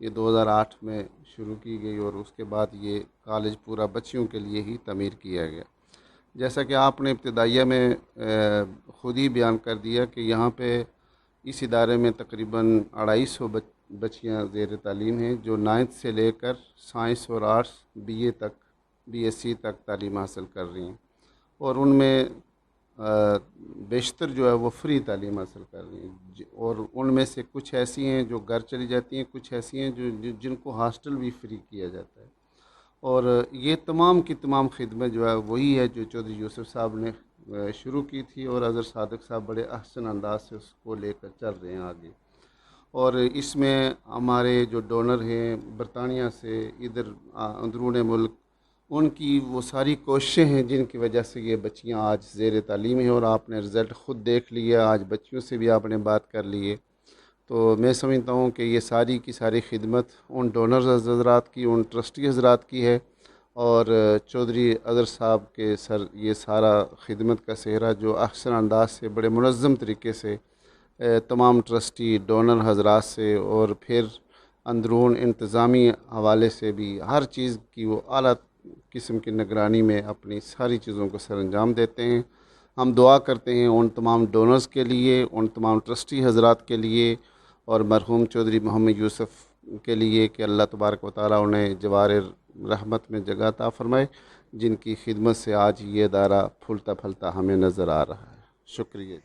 یہ 2008 میں شروع کی گئی اور اس کے بعد یہ کالج پورا بچیوں کے لیے ہی تعمیر کیا گیا. جیسا کہ آپ نے ابتدائیہ میں خود ہی بیان کر دیا کہ یہاں پہ اس ادارے میں تقریباً 250 بچیاں زیر تعلیم ہیں جو 9th سے لے کر سائنس اور آرٹس بی ایس سی تک تعلیم حاصل کر رہی ہیں, اور ان میں بیشتر جو ہے وہ فری تعلیم حاصل کر رہی ہیں, اور ان میں سے کچھ ایسی ہیں جو گھر چلی جاتی ہیں, کچھ ایسی ہیں جن کو ہاسٹل بھی فری کیا جاتا ہے. اور یہ تمام کی تمام خدمت جو ہے وہی ہے جو چودھری یوسف صاحب نے شروع کی تھی, اور اظہر صادق صاحب بڑے احسن انداز سے اس کو لے کر چل رہے ہیں آگے. اور اس میں ہمارے جو ڈونر ہیں برطانیہ سے, ادھر اندرون ملک, ان کی وہ ساری کوششیں ہیں جن کی وجہ سے یہ بچیاں آج زیر تعلیم ہیں, اور آپ نے رزلٹ خود دیکھ لیا, آج بچیوں سے بھی آپ نے بات کر لی ہے. تو میں سمجھتا ہوں کہ یہ ساری کی ساری خدمت ان ڈونرز حضرات کی, ان ٹرسٹی حضرات کی ہے, اور چودھری اظہر صاحب کے سر یہ سارا خدمت کا سہرا جو احسن انداز سے بڑے منظم طریقے سے تمام ٹرسٹی ڈونر حضرات سے اور پھر اندرون انتظامی حوالے سے بھی ہر چیز کی وہ اعلیٰ قسم کی نگرانی میں اپنی ساری چیزوں کو سر انجام دیتے ہیں. ہم دعا کرتے ہیں ان تمام ڈونرز کے لیے, ان تمام ٹرسٹی حضرات کے لیے, اور مرحوم چودھری محمد یوسف کے لیے کہ اللہ تبارک و تعالیٰ انہیں جوار رحمت میں جگہ عطا فرمائے, جن کی خدمت سے آج یہ ادارہ پھولتا پھلتا ہمیں نظر آ رہا ہے. شکریہ.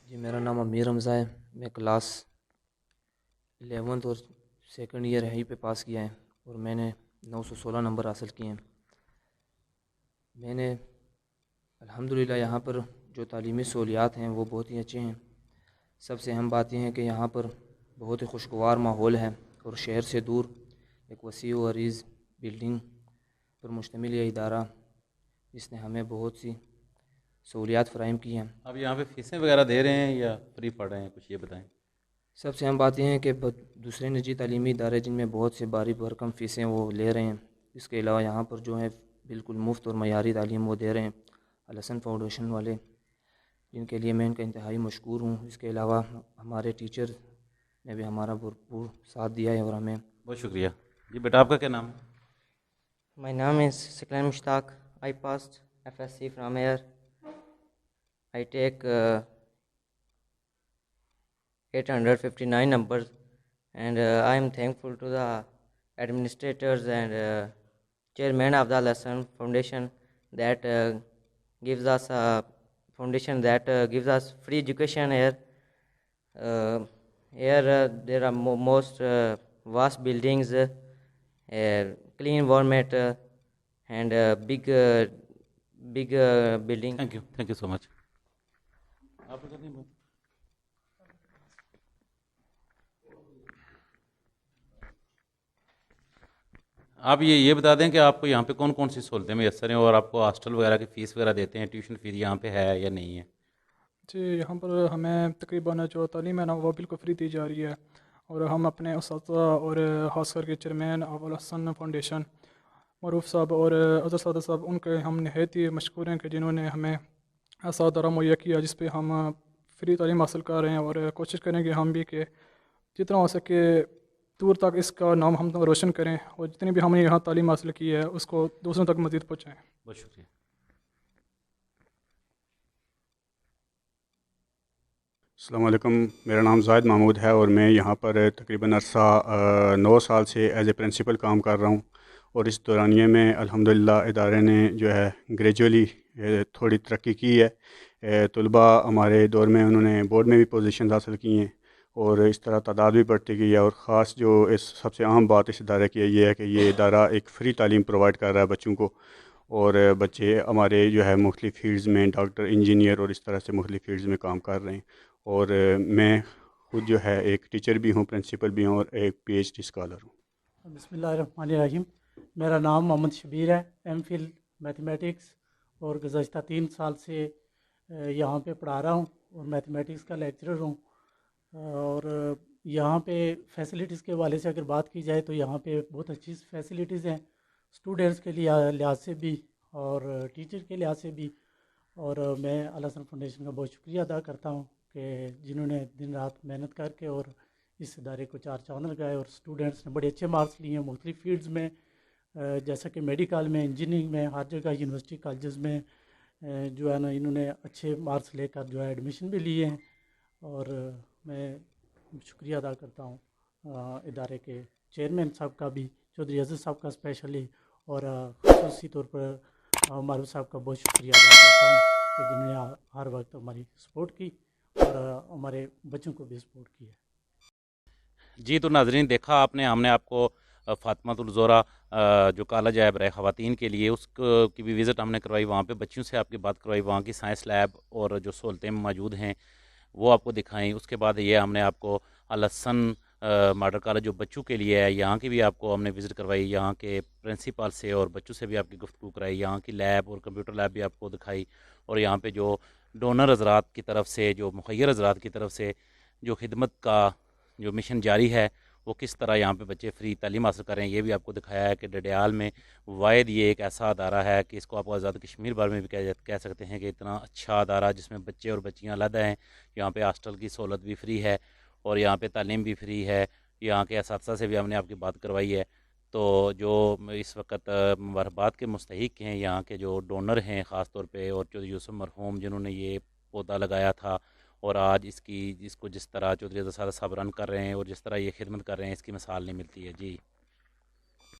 جی میرا نام امیر حمزہ ہے. میں کلاس 11th اور سیکنڈ ایئر یہیں پہ پاس کیا ہے, اور میں نے 916 نمبر حاصل کیے ہیں. میں نے الحمدللہ یہاں پر جو تعلیمی سہولیات ہیں وہ بہت ہی اچھے ہیں. سب سے اہم بات یہ ہے کہ یہاں پر بہت ہی خوشگوار ماحول ہے, اور شہر سے دور ایک وسیع و عریض بلڈنگ پر مشتمل یہ ادارہ جس نے ہمیں بہت سی سہولیات فراہم کی ہیں. آپ یہاں پہ فیسیں وغیرہ دے رہے ہیں یا فری پڑھ رہے ہیں, کچھ یہ بتائیں. سب سے اہم بات یہ ہے کہ دوسرے نجی تعلیمی ادارے جن میں بہت سے بھاری بھرکم فیسیں وہ لے رہے ہیں, اس کے علاوہ یہاں پر جو ہے بالکل مفت اور معیاری تعلیم وہ دے رہے ہیں. الحسن فاؤنڈیشن والے, جن کے لیے میں ان کا انتہائی مشکور ہوں. اس کے علاوہ ہمارے ٹیچر نے بھی ہمارا بھرپور ساتھ دیا ہے, اور ہمیں بہت شکریہ. جی بیٹا آپ کا کیا نام ہے؟ My name is Siklan Mushtaq. I passed FSC from here. I take 859 numbers, and I am thankful to the administrators and chairman of the Lesson Foundation that gives us a foundation that gives us free education here. Here there are most vast buildings, clean environment, and big building. Thank you so much. آپ کو نہیں بات آپ یہ بتا دیں کہ آپ کو یہاں پہ کون کون سی سہولتیں میسر ہیں, اور آپ کو ہاسٹل وغیرہ کی فیس وغیرہ دیتے ہیں, ٹیوشن فیس یہاں پہ ہے یا نہیں ہے؟ جی یہاں پر ہمیں تقریباً جو تعلیم ہے نا وہ بالکل فری دی جا رہی ہے، اور ہم اپنے اساتذہ اور خاص کر کے چیئرمین ابوالحسن فاؤنڈیشن معروف صاحب اور اظہر صادق صاحب، ان کے ہم نہایت ہی مشکور ہیں کہ جنہوں نے ہمیں ایسا ادارہ مہیا کیا جس پہ ہم فری تعلیم حاصل کر رہے ہیں، اور کوشش کریں گے ہم بھی کہ جتنا ہو سکے دور تک اس کا نام ہم روشن کریں، اور جتنی بھی ہم نے یہاں تعلیم حاصل کی ہے اس کو دوسروں تک مزید پہنچائیں۔ بہت شکریہ۔ السلام علیکم، میرا نام زاہد محمود ہے اور میں یہاں پر تقریباً عرصہ 9 سال سے ایز اے پرنسپل کام کر رہا ہوں، اور اس دورانیے میں الحمدللہ ادارے نے جو ہے گریجولی تھوڑی ترقی کی ہے۔ طلباء ہمارے دور میں انہوں نے بورڈ میں بھی پوزیشن حاصل کی ہیں، اور اس طرح تعداد بھی بڑھتی گئی ہے، اور خاص جو اس سب سے اہم بات اس ادارے کی یہ ہے کہ یہ ادارہ ایک فری تعلیم پرووائڈ کر رہا ہے بچوں کو، اور بچے ہمارے جو ہے مختلف فیلڈز میں ڈاکٹر، انجینئر اور اس طرح سے مختلف فیلڈز میں کام کر رہے ہیں، اور میں خود جو ہے ایک ٹیچر بھی ہوں، پرنسپل بھی ہوں، اور ایک پی ایچ ڈی اسکالر ہوں۔ بسم اللہ الرحمن الرحیم، میرا نام محمد شبیر ہے، ایم فل میتھمیٹکس، اور گزشتہ 3 سال سے یہاں پہ پڑھا رہا ہوں اور میتھمیٹکس کا لیکچرر ہوں۔ اور یہاں پہ فیسلٹیز کے حوالے سے اگر بات کی جائے تو یہاں پہ بہت اچھی فیسلٹیز ہیں، اسٹوڈنٹس کے لحاظ سے بھی اور ٹیچر کے لحاظ سے بھی، اور میں الحسن فاؤنڈیشن کا بہت شکریہ ادا کرتا ہوں کہ جنہوں نے دن رات محنت کر کے اور اس ادارے کو 4 چاند لگائے، اور اسٹوڈنٹس نے بڑے اچھے مارکس لیے ہیں مختلف فیلڈز میں، جیسا کہ میڈیکل میں، انجینئرنگ میں، ہر جگہ یونیورسٹی کالجز میں جو ہے نا انہوں نے اچھے مارکس لے کر جو ہے ایڈمیشن بھی لیے ہیں، اور میں شکریہ ادا کرتا ہوں ادارے کے چیئرمین صاحب کا بھی، چودھری عزیز صاحب کا اسپیشلی، اور خصوصی طور پر معروف صاحب کا بہت شکریہ ادا کرتا ہوں کہ جنہوں نے ہر وقت ہماری سپورٹ کی اور ہمارے بچوں کو بھی سپورٹ کی ہے۔ جی تو ناظرین، دیکھا آپ نے، ہم نے آپ کو فاطمۃ الزہرا جو کالج ہے برائے خواتین کے لیے، اس کی بھی وزٹ ہم نے کروائی، وہاں پہ بچیوں سے آپ کی بات کروائی، وہاں کی سائنس لیب اور جو سہولتیں موجود ہیں وہ آپ کو دکھائیں۔ اس کے بعد یہ ہم نے آپ کو الحسن ماڈل کالج جو بچوں کے لیے ہے، یہاں کی بھی آپ کو ہم نے وزٹ کروائی، یہاں کے پرنسپل سے اور بچوں سے بھی آپ کی گفتگو کرائی، یہاں کی لیب اور کمپیوٹر لیب بھی آپ کو دکھائی، اور یہاں پہ جو ڈونر حضرات کی طرف سے، جو مخیر حضرات کی طرف سے جو خدمت کا جو مشن جاری ہے وہ کس طرح یہاں پہ بچے فری تعلیم حاصل کریں، یہ بھی آپ کو دکھایا ہے کہ ڈڈیال میں واحد یہ ایک ایسا ادارہ ہے کہ اس کو آپ آزاد کشمیر بھر میں بھی کہہ سکتے ہیں کہ اتنا اچھا ادارہ جس میں بچے اور بچیاں علیحدہ ہیں، یہاں پہ ہاسٹل کی سہولت بھی فری ہے اور یہاں پہ تعلیم بھی فری ہے، یہاں کے اساتذہ سے بھی ہم نے آپ کی بات کروائی ہے۔ تو جو اس وقت مبارکباد کے مستحق ہیں یہاں کے جو ڈونر ہیں خاص طور پہ، اور چودھری یوسف مرحوم جنہوں نے یہ پودا لگایا تھا، اور آج اس کو جس طرح چودھری صادق صاحب رن کر رہے ہیں اور جس طرح یہ خدمت کر رہے ہیں، اس کی مثال نہیں ملتی ہے۔ جی